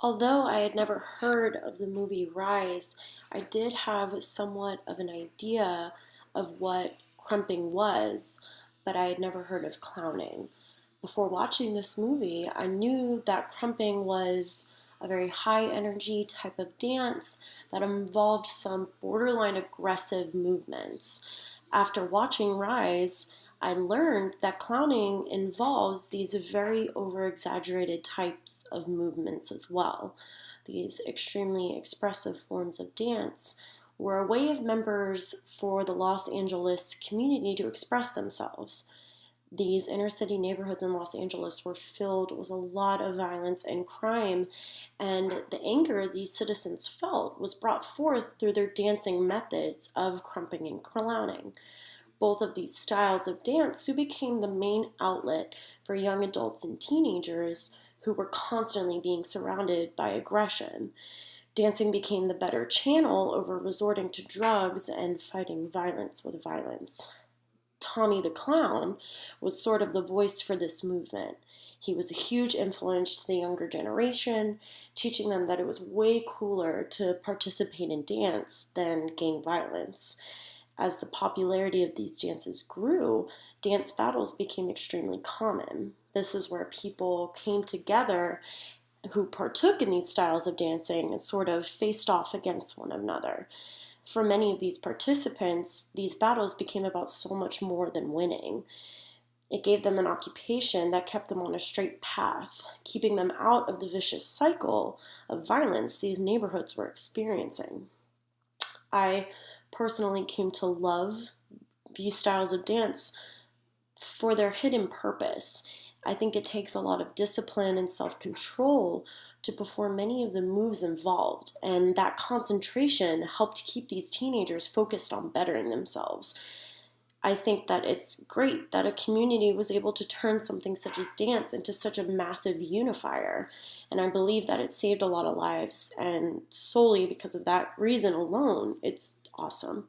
Although I had never heard of the movie Rise, I did have somewhat of an idea of what crumping was, but I had never heard of clowning. Before watching this movie, I knew that crumping was a very high energy type of dance that involved some borderline aggressive movements. After watching Rise, I learned that clowning involves these very over exaggerated types of movements as well. These extremely expressive forms of dance were a way of members for the Los Angeles community to express themselves. These inner city neighborhoods in Los Angeles were filled with a lot of violence and crime, and the anger these citizens felt was brought forth through their dancing methods of crumping and clowning. Both of these styles of dance soon became the main outlet for young adults and teenagers who were constantly being surrounded by aggression. Dancing became the better channel over resorting to drugs and fighting violence with violence. Tommy the Clown was sort of the voice for this movement. He was a huge influence to the younger generation, teaching them that it was way cooler to participate in dance than gang violence. As the popularity of these dances grew, dance battles became extremely common. This is where people came together who partook in these styles of dancing and sort of faced off against one another. For many of these participants, these battles became about so much more than winning. It gave them an occupation that kept them on a straight path, keeping them out of the vicious cycle of violence these neighborhoods were experiencing. I personally came to love these styles of dance for their hidden purpose. I think it takes a lot of discipline and self control to perform many of the moves involved, and that concentration helped keep these teenagers focused on bettering themselves. I think that it's great that a community was able to turn something such as dance into such a massive unifier. And I believe that it saved a lot of lives. And solely because of that reason alone, it's awesome.